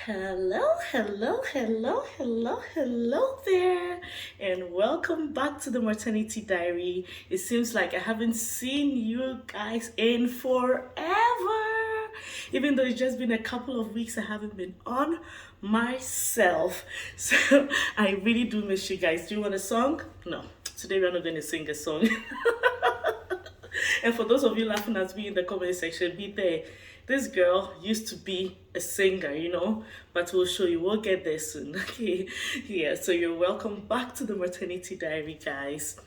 Hello there, and welcome back to the Maternity Diary. It seems like I haven't seen you guys in forever. Even though it's just been a couple of weeks, I haven't been on myself. So I really do miss you guys. Do you want a song? No, today we're not going to sing a song. And for those of you laughing at me in the comment section, be there. This girl used to be a singer, but we'll show you. We'll get there soon. Okay. Yeah, so you're welcome back to the Maternity Diary, guys.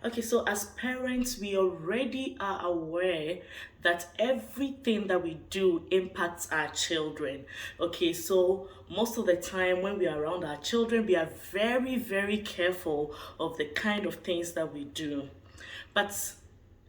Okay, so as parents, we already are aware that everything that we do impacts our children. Okay, so most of the time when we are around our children, we are very, very careful of the kind of things that we do. But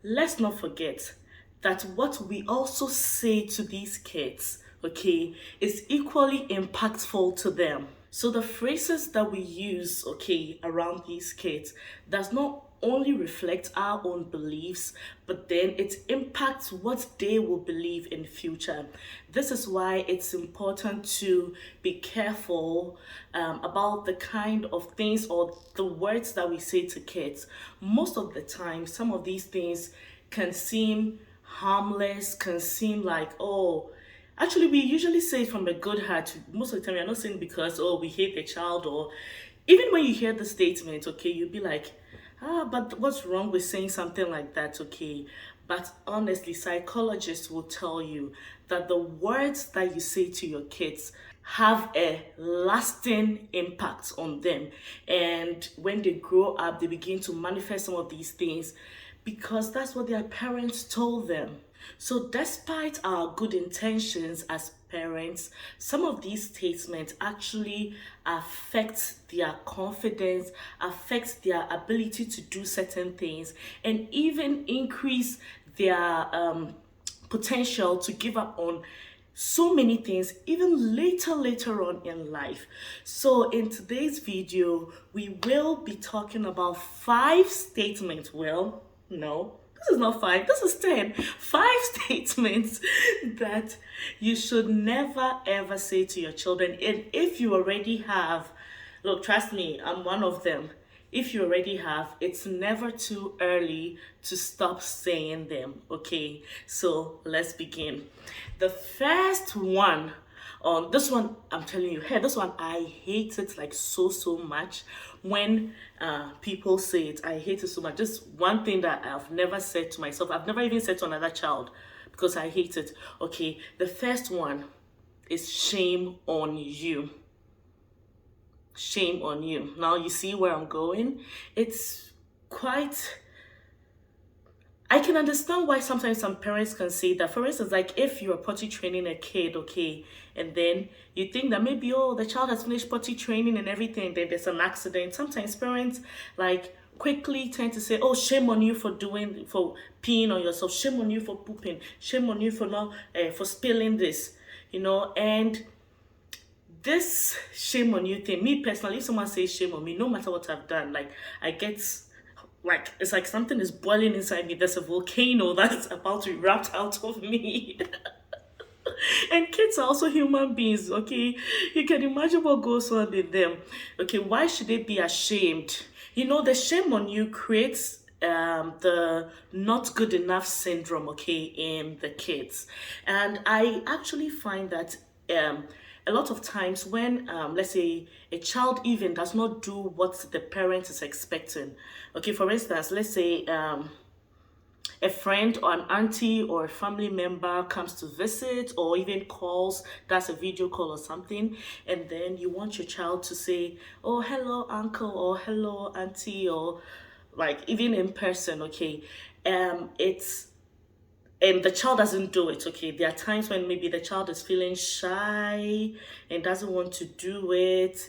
let's not forget that what we also say to these kids, okay, is equally impactful to them. So the phrases that we use, okay, around these kids does not only reflect our own beliefs, but then it impacts what they will believe in future. This is why it's important to be careful about the kind of things or the words that we say to kids. Most of the time, some of these things can seem harmless, can seem like, oh, actually, we usually say it from a good heart. Most of the time, we're not saying because, oh, we hate the child, or even when you hear the statement, okay, you'll be like, but what's wrong with saying something like that, okay? But honestly, psychologists will tell you that the words that you say to your kids have a lasting impact on them. And when they grow up, they begin to manifest some of these things because that's what their parents told them. So despite our good intentions as parents, some of these statements actually affect their confidence, affect their ability to do certain things, and even increase their potential to give up on so many things even later on in life. So in today's video, we will be talking about 5 statements. Well, no, this is not 5, this is 10. 5 statements that you should never ever say to your children. And if you already have, look, trust me, I'm one of them. If you already have, it's never too early to stop saying them, okay? So let's begin. The first one, this one, I'm telling you, hey, this one, I hate it like so much when people say it. I hate it so much. Just one thing that I've never said to myself, I've never even said to another child because I hate it. Okay, the first one is shame on you. Shame on you. Now you see where I'm going. It's quite, I can understand why sometimes some parents can say that. For instance, like if you're potty training a kid, okay, and then you think that maybe, oh, the child has finished potty training and everything, then there's an accident. Sometimes parents like quickly tend to say, oh, shame on you for peeing on yourself, shame on you for pooping, shame on you for not for spilling this, and this shame on you thing, me personally, if someone says shame on me, no matter what I've done, like I get like, it's like something is boiling inside me. There's a volcano that's about to erupt out of me. And kids are also human beings, okay? You can imagine what goes on in them. Okay, why should they be ashamed? The shame on you creates the not good enough syndrome, okay, in the kids. And I actually find that a lot of times when let's say a child even does not do what the parent is expecting, okay, for instance, let's say a friend or an auntie or a family member comes to visit or even calls, does a video call or something, and then you want your child to say, oh, hello uncle, or hello auntie, or like even in person, okay, it's and the child doesn't do it, okay. There are times when maybe the child is feeling shy and doesn't want to do it,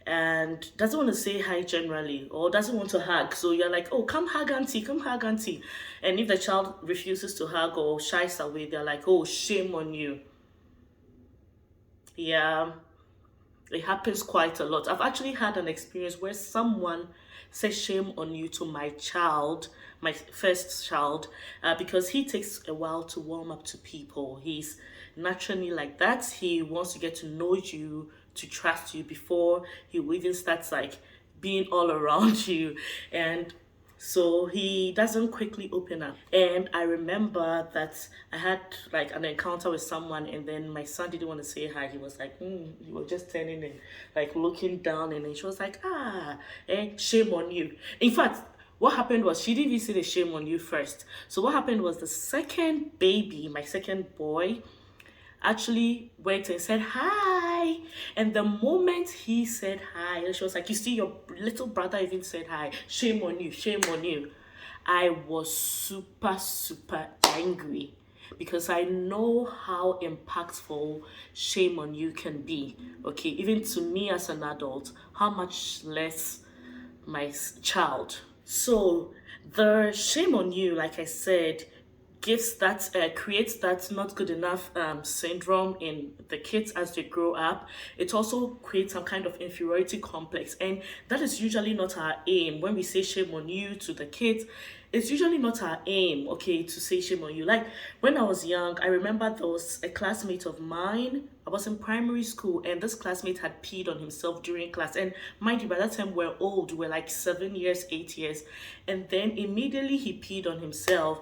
and doesn't want to say hi generally, or doesn't want to hug. So you're like, oh, come hug auntie, come hug auntie. And if the child refuses to hug or shies away, they're like, oh, shame on you. Yeah, it happens quite a lot. I've actually had an experience where someone said shame on you to my child, my first child, because he takes a while to warm up to people. He's naturally like that. He wants to get to know you, to trust you before he even starts like being all around you. And so he doesn't quickly open up. And I remember that I had like an encounter with someone, and then my son didn't want to say hi. He was like, he was just turning and like looking down, and then she was like, shame on you. In fact, what happened was she didn't even say the shame on you first. So what happened was the second baby, my second boy, actually went and said hi. And the moment he said hi, and she was like, you see, your little brother even said hi. Shame on you, shame on you. I was super, super angry because I know how impactful shame on you can be. Okay, even to me as an adult, how much less my child. So the shame on you, like I said, gives that creates that not good enough syndrome in the kids as they grow up. It also creates some kind of inferiority complex, and that is usually not our aim. When we say shame on you to the kids, it's usually not our aim, okay, to say shame on you. Like when I was young, I remember there was a classmate of mine. I was in primary school, and this classmate had peed on himself during class. And mind you, by that time we're old, we're like 7 years, 8 years, and then immediately he peed on himself.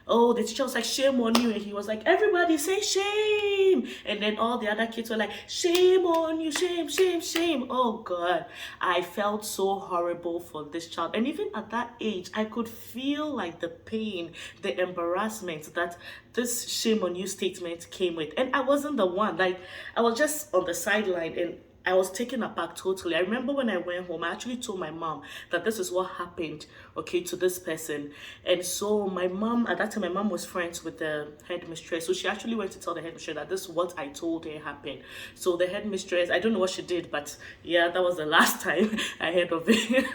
Oh, the teacher was like, shame on you. And he was like, everybody say shame. And then all the other kids were like, shame on you, shame, shame, shame. Oh God, I felt so horrible for this child. And even at that age, I could feel like the pain, the embarrassment that this shame on you statement came with. And I wasn't the one. Like, I was just on the sideline, and I was taken aback totally. I remember when I went home, I actually told my mom that this is what happened, okay, to this person. And so my mom, at that time, my mom was friends with the headmistress. So she actually went to tell the headmistress that this is what I told her happened. So the headmistress, I don't know what she did, but yeah, that was the last time I heard of it.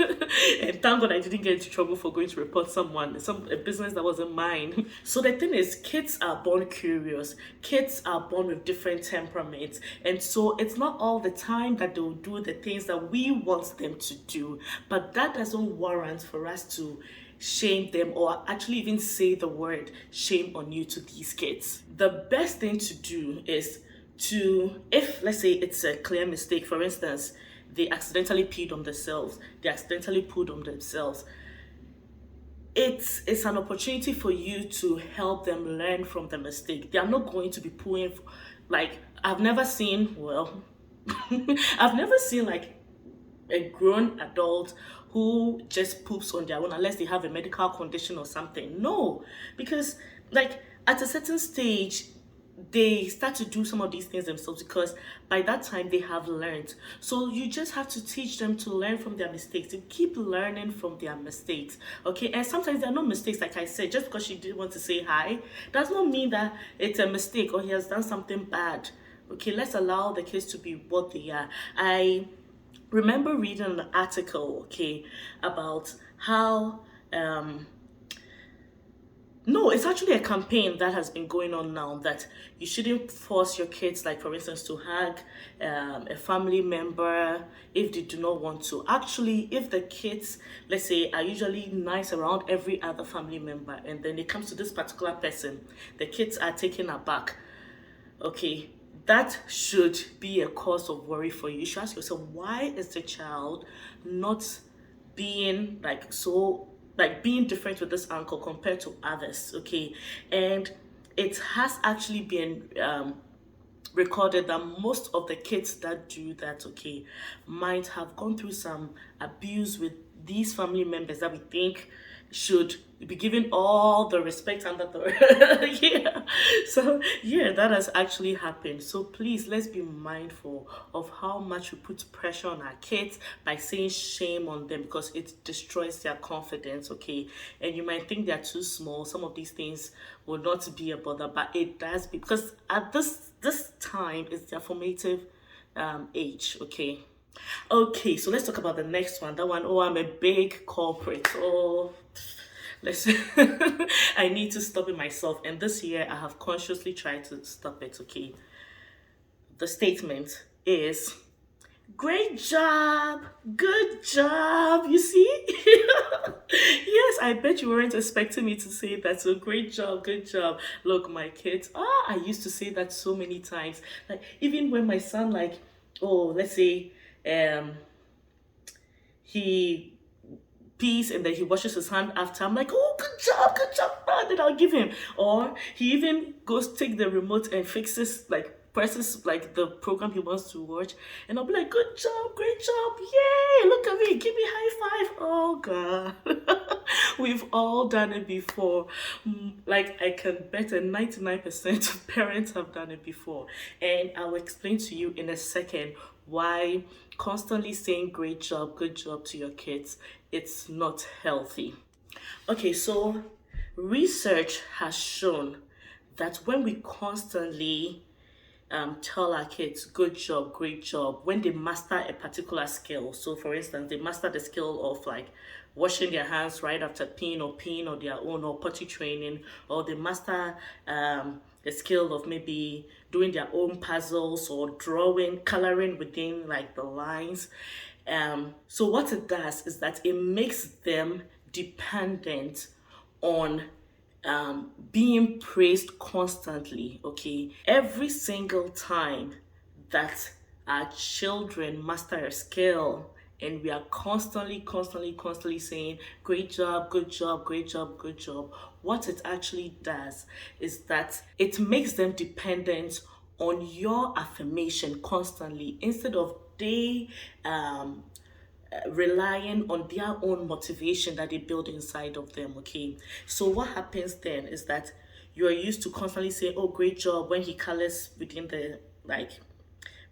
And thank God I didn't get into trouble for going to report a business that wasn't mine. So the thing is, kids are born curious. Kids are born with different temperaments. And so it's not all the time that they'll do the things that we want them to do, but that doesn't warrant for us to shame them or actually even say the word shame on you to these kids. The best thing to do is to, if let's say it's a clear mistake, for instance, they accidentally peed on themselves, they accidentally pooed on themselves, it's an opportunity for you to help them learn from the mistake. They are not going to be pooing, like, I've never seen, well, I've never seen like a grown adult who just poops on their own unless they have a medical condition or something. No, because like at a certain stage, they start to do some of these things themselves because by that time they have learned. So you just have to teach them to learn from their mistakes, to keep learning from their mistakes. Okay, and sometimes they're not mistakes, like I said. Just because she didn't want to say hi does not mean that it's a mistake or he has done something bad. Okay, let's allow the kids to be what they are. I remember reading an article, okay, about how no, it's actually a campaign that has been going on now, that you shouldn't force your kids, like for instance, to hug a family member if they do not want to. Actually, if the kids, let's say, are usually nice around every other family member, and then it comes to this particular person, the kids are taken aback. Okay, that should be a cause of worry for you. You should ask yourself, why is the child not being like so, like being different with this uncle compared to others? Okay, and it has actually been recorded that most of the kids that do that, okay, might have gone through some abuse with these family members that we think should be given all the respect under the yeah. So yeah, that has actually happened. So please, let's be mindful of how much we put pressure on our kids by saying shame on them, because it destroys their confidence. Okay, and you might think they're too small, some of these things will not be a bother, but it does be, because at this time is their formative age. Okay, Okay, so let's talk about the next one. That one, oh, I'm a big culprit. Oh, let's. I need to stop it myself. And this year, I have consciously tried to stop it. Okay, the statement is, great job, good job. You see? Yes, I bet you weren't expecting me to say that. So great job, good job. Look, my kids. I used to say that so many times. Like even when my son, like, oh, let's say, he pees and then he washes his hand after. I'm like, oh, good job. Then I'll give him. Or he even goes take the remote and fixes, like, presses like the program he wants to watch, and I'll be like, good job, great job, yay, look at me, give me high five. Oh god. We've all done it before. Like, I can bet a 99% of parents have done it before, and I'll explain to you in a second why constantly saying great job, good job to your kids, it's not healthy. Okay, so research has shown that when we constantly tell our kids good job, great job, when they master a particular skill. So for instance, they master the skill of like washing their hands right after peeing or their own, or potty training, or they master the skill of maybe doing their own puzzles or drawing, coloring within like the lines. So what it does is that it makes them dependent on being praised constantly. Okay, every single time that our children master a skill and we are constantly saying great job, good job, great job, good job, what it actually does is that it makes them dependent on your affirmation constantly, instead of they relying on their own motivation that they build inside of them. Okay, so what happens then is that you're used to constantly saying, oh, great job, when he colors within the, like,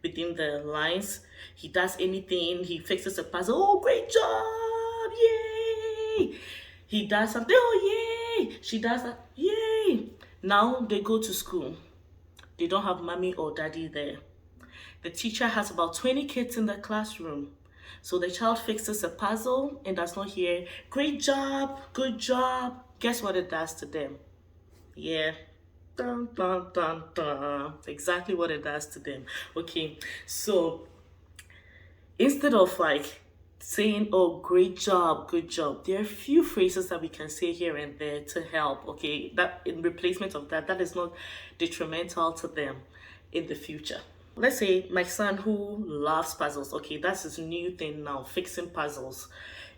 within the lines, he does anything, he fixes a puzzle, oh, great job, yay, he does something, oh, yay, she does that, yay. Now they go to school, they don't have mommy or daddy there. The teacher has about 20 kids in the classroom. So the child fixes a puzzle and does not hear, great job, good job. Guess what it does to them? Yeah. Dun, dun, dun, dun. Exactly what it does to them. Okay. So instead of like saying, oh, great job, good job, there are a few phrases that we can say here and there to help. Okay. That in replacement of that, that is not detrimental to them in the future. Let's say my son who loves puzzles. Okay, that's his new thing now, fixing puzzles,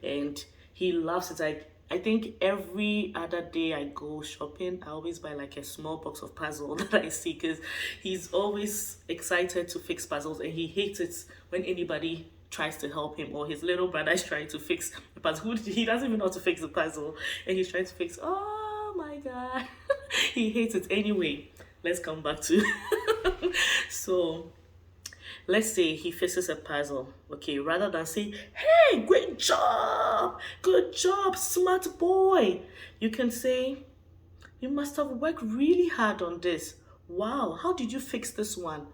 and he loves it. I think every other day I go shopping, I always buy like a small box of puzzle that I see, because he's always excited to fix puzzles, and he hates it when anybody tries to help him, or his little brother is trying to fix the puzzle. He doesn't even know how to fix the puzzle, and he's trying to fix. Oh my god, he hates it. Anyway, let's come back to so let's say he fixes a puzzle. Okay, rather than say, hey, great job, good job, smart boy, you can say, you must have worked really hard on this. Wow, how did you fix this one?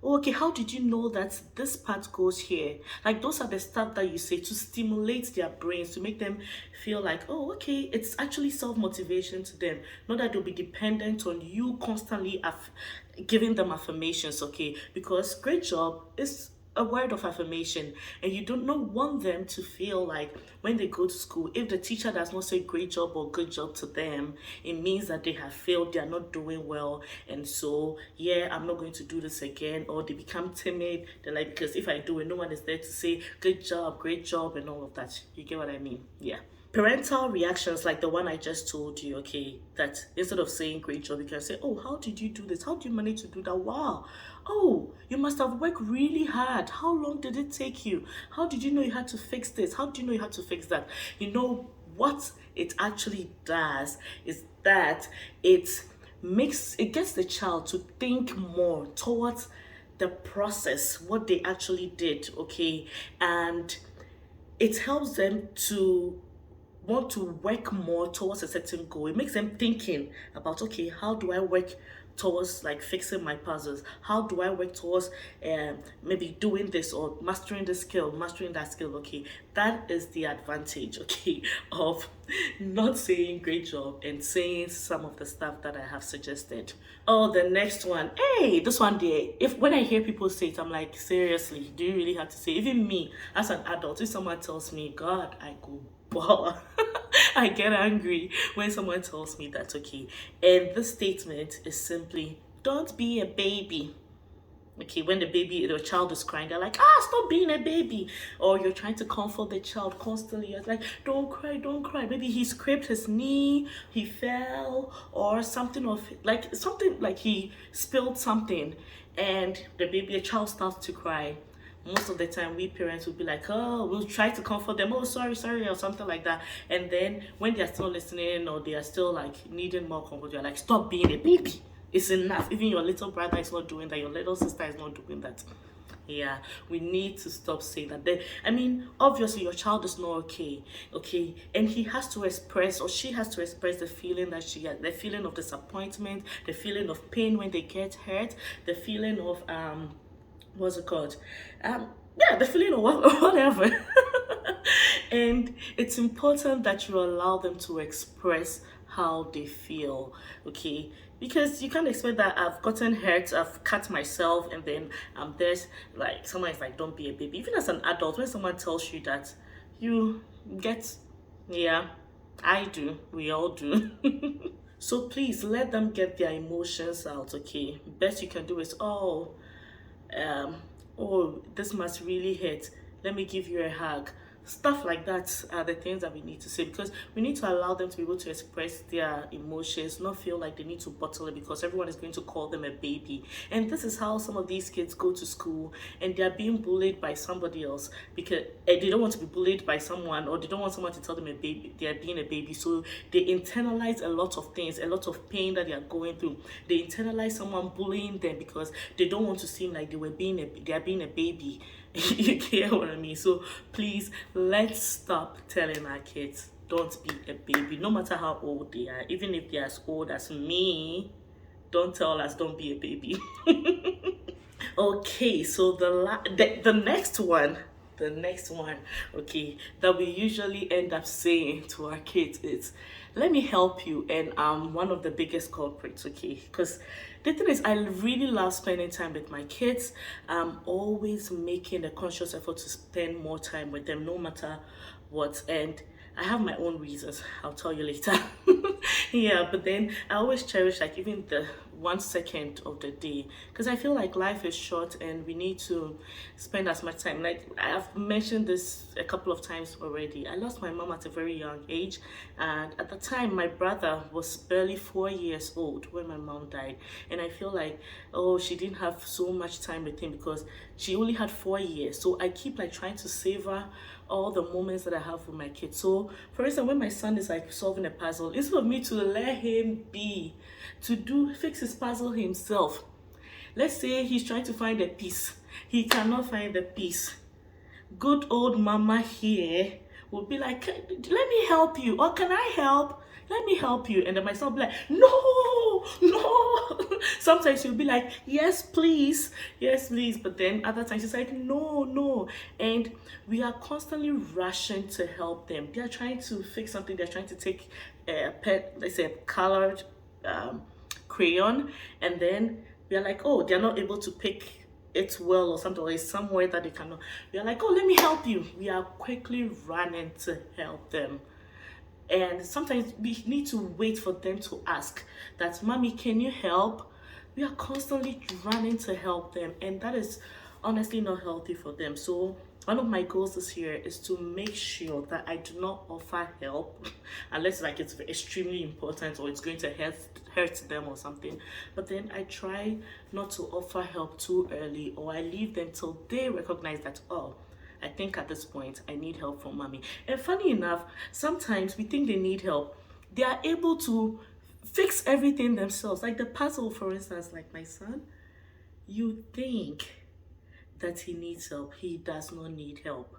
Oh, okay, how did you know that this part goes here? Like, those are the stuff that you say to stimulate their brains, to make them feel like, oh, okay, it's actually self-motivation to them. Not that they'll be dependent on you constantly giving them affirmations, okay? Because great job is a word of affirmation, and you do not want them to feel like when they go to school, if the teacher does not say great job or good job to them, it means that they have failed, they are not doing well, and so yeah, I'm not going to do this again. Or they become timid, they're like, because if I do it, no one is there to say good job, great job, and all of that. You get what I mean? Yeah. Parental reactions like the one I just told you, okay, that instead of saying great job, you can say, oh, how did you do this? How did you manage to do that? Wow. Oh, you must have worked really hard. How long did it take you? How did you know you had to fix this? How did you know you had to fix that? You know what it actually does is that it gets the child to think more towards the process, what they actually did, okay? And it helps them to want to work more towards a certain goal. It makes them thinking about, okay, how do I work towards like fixing my puzzles? How do I work towards maybe doing this or mastering this skill, mastering that skill? Okay, that is the advantage, okay, of not saying great job and saying some of the stuff that I have suggested. Oh, the next one. Hey, this one there. If when I hear people say it, I'm like, seriously, do you really have to say? Even me, as an adult, if someone tells me, God, I go ball. I get angry when someone tells me that, okay. And this statement is simply, don't be a baby. Okay, when the child is crying, they're like, stop being a baby. Or you're trying to comfort the child constantly. You're like, don't cry, don't cry. Maybe he scraped his knee, he fell, or something like he spilled something, and the child starts to cry. Most of the time, we parents will be like, oh, we'll try to comfort them. Oh, sorry, sorry, or something like that. And then when they're still listening or they are still like needing more comfort, you're like, stop being a baby. It's enough. Even your little brother is not doing that. Your little sister is not doing that. Yeah, we need to stop saying that. I mean, obviously, your child is not okay, and he has to express or she has to express the feeling that she has, the feeling of disappointment, the feeling of pain when they get hurt, the feeling of what's it called? Yeah, the feeling of whatever. And it's important that you allow them to express how they feel, okay? Because you can't expect that I've gotten hurt, I've cut myself, and then there's like someone is like, don't be a baby. Even as an adult, when someone tells you that, you get, yeah, I do, we all do. So please let them get their emotions out, okay? Best you can do is, um, oh, this must really hurt. Let me give you a hug. Stuff like that are the things that we need to say, because we need to allow them to be able to express their emotions, not feel like they need to bottle it because everyone is going to call them a baby. And this is how some of these kids go to school and they're being bullied by somebody else because they don't want to be bullied by someone, or they don't want someone to tell them a baby they're being a baby. So they internalize a lot of things, a lot of pain that they are going through. They internalize someone bullying them because they don't want to seem like they are being a baby. You get what I mean? So please, let's stop telling our kids, don't be a baby, no matter how old they are. Even if they're as old as me, don't tell us don't be a baby. Okay, so the next one, okay, that we usually end up saying to our kids is, let me help you. And I'm one of the biggest culprits, okay, because the thing is, I really love spending time with my kids. I'm always making a conscious effort to spend more time with them, no matter what. And I have my own reasons. I'll tell you later. Yeah, but then I always cherish like even the 1 second of the day, because I feel like life is short and we need to spend as much time. Like I've mentioned this a couple of times already. I lost my mom at a very young age, and at the time my brother was barely 4 years old when my mom died. And I feel like, oh, she didn't have so much time with him because she only had 4 years. So I keep like trying to savor all the moments that I have with my kids. So for instance, when my son is like solving a puzzle, instead of me to let him fix his puzzle himself, let's say he's trying to find a piece, he cannot find the piece, good old mama here will be like, let me help you, or can I help? Let me help you. And then my son will be like, no. Sometimes he'll be like, yes please, but then other times he's like, no. And we are constantly rushing to help them. They are trying to fix something, they're trying to take a pen, let's say a colored crayon, and then we are like, oh, they're not able to pick it well or something, or it's somewhere that they cannot. We are like, oh, let me help you. We are quickly running to help them. And sometimes we need to wait for them to ask that, mommy, can you help? We are constantly running to help them, and that is honestly not healthy for them. So one of my goals this year is to make sure that I do not offer help unless like it's extremely important or it's going to hurt them or something. But then I try not to offer help too early, or I leave them till they recognize that, oh, I think at this point I need help from mommy. And funny enough, sometimes we think they need help. They are able to fix everything themselves. Like the puzzle, for instance, like my son, you think that he needs help. He does not need help.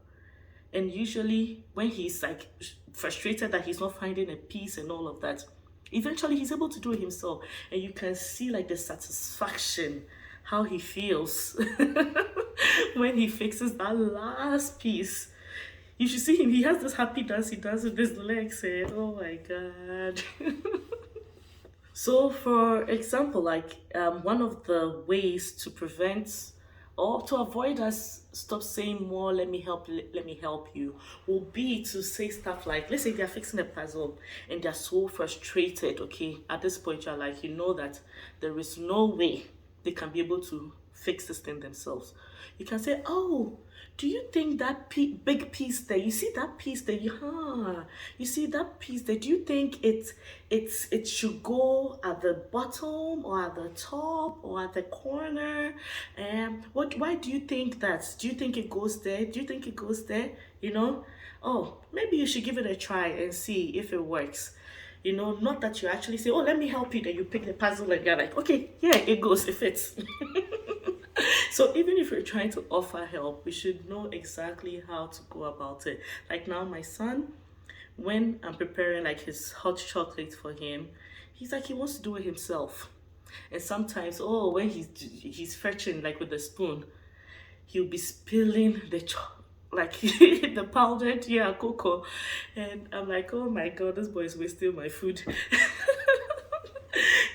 And usually when he's like frustrated that he's not finding a piece and all of that, Eventually he's able to do it himself, and you can see like the satisfaction, how he feels when he fixes that last piece. You should see him, he has this happy dance he does with his legs, and oh my god. So, for example, like one of the ways to prevent or to avoid us stop saying more, let me help you, will be to say stuff like, let's say they're fixing a puzzle and they're so frustrated, okay? At this point, you're like, you know that there is no way they can be able to fix this thing themselves. You can say, oh, do you think that big piece there, you see that piece there, you see that piece there, do you think it should go at the bottom or at the top or at the corner? Why do you think that? Do you think it goes there? Do you think it goes there? You know? Oh, maybe you should give it a try and see if it works. You know, not that you actually say, oh, let me help you, then you pick the puzzle and you're like, okay, yeah, it goes, it fits. So even if you're trying to offer help, we should know exactly how to go about it. Like now, my son, when I'm preparing like his hot chocolate for him, he's like he wants to do it himself. And sometimes, oh, when he's fetching like with the spoon, he'll be spilling like the powdered cocoa, and I'm like, oh my god, this boy is wasting my food.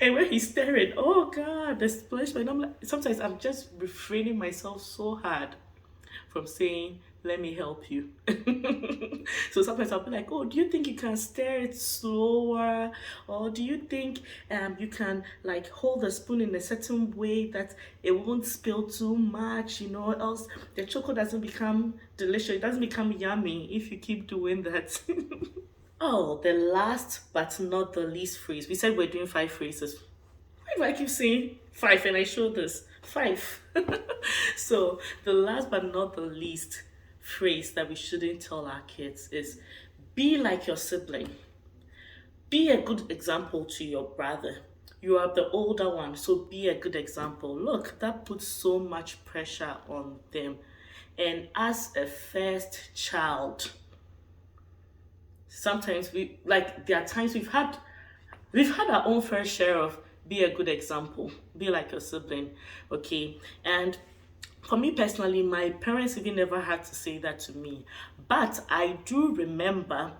And when he's staring, oh god, the splashback. I'm like, sometimes I'm just refraining myself so hard from saying, let me help you. So sometimes I'll be like, oh, do you think you can stir it slower? Or do you think you can like hold the spoon in a certain way that it won't spill too much, you know, else the chocolate doesn't become delicious, it doesn't become yummy if you keep doing that. Oh, the last but not the least phrase. We said we're doing 5 phrases. Why do I keep saying 5 and I show this? 5. So, the last but not the least phrase that we shouldn't tell our kids is be like your sibling. Be a good example to your brother. You are the older one, so be a good example. Look, that puts so much pressure on them. And as a first child, sometimes there are times we've had our own fair share of be a good example, be like your sibling, okay? And for me personally, my parents even never had to say that to me, but I do remember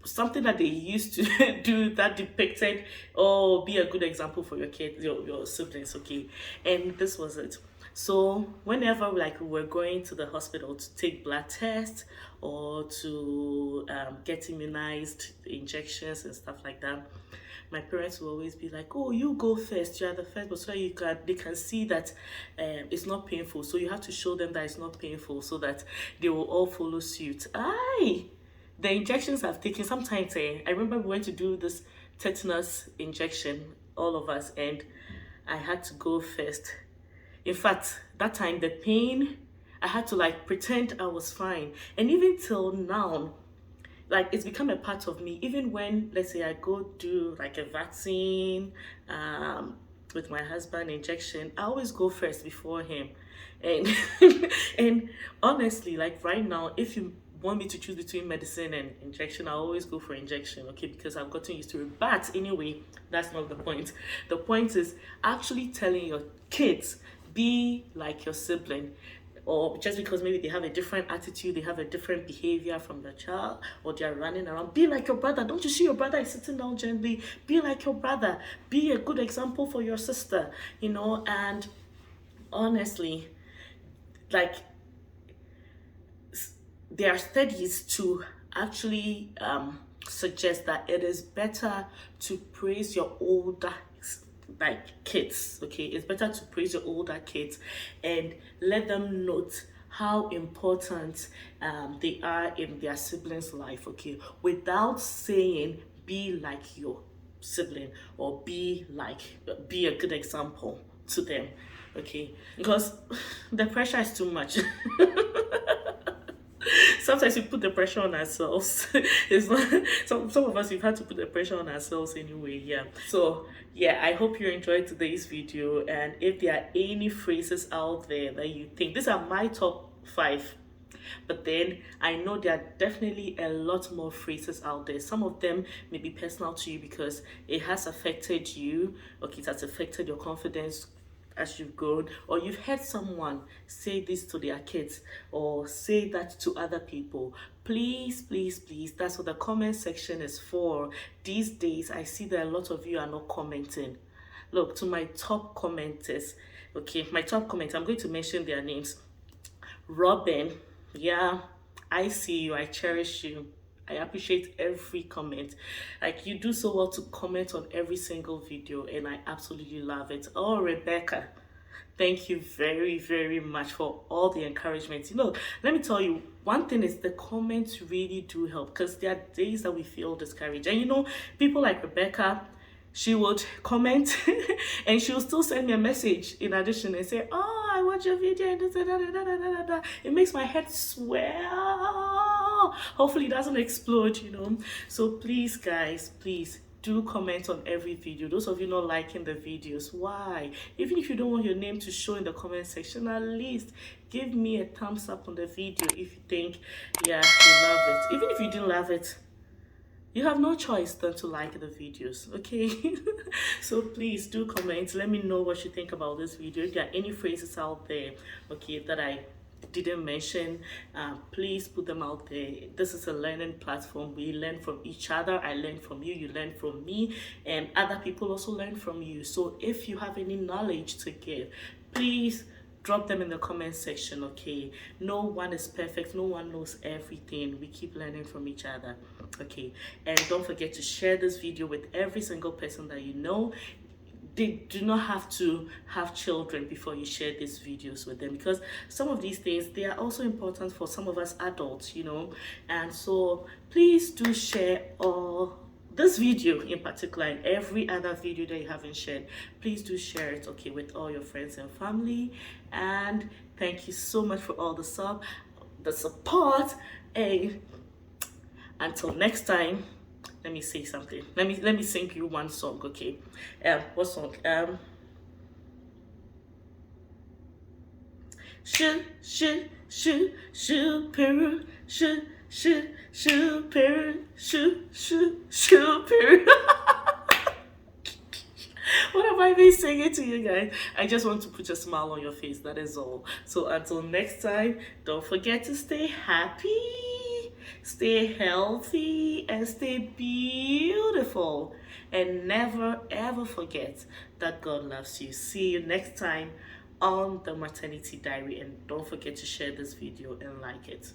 something that they used to do that depicted, oh, be a good example for your kids, your siblings, okay? And this was it. So whenever like we were going to the hospital to take blood tests or to get immunized, injections and stuff like that, my parents will always be like, oh, you go first, you are the first, but so they can see that it's not painful. So you have to show them that it's not painful so that they will all follow suit. The injections I've taken, sometimes I remember we went to do this tetanus injection, all of us, and I had to go first. In fact, that time, the pain, I had to like pretend I was fine. And even till now, like it's become a part of me. Even when, let's say I go do like a vaccine with my husband, injection, I always go first before him. And and honestly, like right now, if you want me to choose between medicine and injection, I always go for injection, okay, because I've gotten used to it. But anyway, that's not the point. The point is actually telling your kids, be like your sibling. Or just because maybe they have a different attitude, they have a different behavior from the child, or they're running around, be like your brother. Don't you see your brother is sitting down gently? Be like your brother. Be a good example for your sister, you know. And honestly, like there are studies to actually suggest that it is better to praise your older like kids, okay? It's better to praise your older kids and let them note how important they are in their siblings' life, okay? Without saying be like your sibling or be a good example to them, okay? Because the pressure is too much. Sometimes we put the pressure on ourselves. It's not some of us, we've had to put the pressure on ourselves anyway. Yeah. So yeah, I hope you enjoyed today's video, and if there are any phrases out there that you think, these are my top 5, But then I know there are definitely a lot more phrases out there. Some of them may be personal to you because it has affected you. Okay, it has affected your confidence as you've grown, or you've heard someone say this to their kids or say that to other people. Please, please, please, that's what the comment section is for. These days I see that a lot of you are not commenting. Look, to my top commenters, okay, my top comment, I'm going to mention their names. Robin, yeah, I see you, I cherish you. I appreciate every comment. Like, you do so well to comment on every single video, and I absolutely love it. Oh, Rebecca, thank you very, very much for all the encouragement. Let me tell you, one thing is the comments really do help, because there are days that we feel discouraged. And people like Rebecca, she would comment and she will still send me a message in addition and say, oh, I watch your video and it makes my head swell. Hopefully it doesn't explode. So please, guys, please do comment on every video. Those of you not liking the videos, why? Even if you don't want your name to show in the comment section, at least give me a thumbs up on the video if you think, yeah, you love it. Even if you didn't love it, you have no choice than to like the videos, okay? So please do comment. Let me know what you think about this video. If there are any phrases out there, okay, that I didn't mention, please put them out there. This is a learning platform. We learn from each other. I learn from you, you learn from me, and other people also learn from you. So if you have any knowledge to give, please drop them in the comment section, okay? No one is perfect. No one knows everything. We keep learning from each other, okay? And don't forget to share this video with every single person that you know. They do not have to have children before you share these videos with them, because some of these things, they are also important for some of us adults, and so please do share all this video in particular and every other video that you haven't shared. Please do share it, okay, with all your friends and family. And thank you so much for all the support. And until next time, let me say something. Let me sing you one song, okay? What song? Shoo Peru, shoo Peru, shoo Peru. What have I been singing to you guys? I just want to put a smile on your face, that is all. So until next time, don't forget to stay happy, stay healthy, and stay beautiful. And never ever forget that God loves you. See you next time on the Maternity Diary, and don't forget to share this video and like it.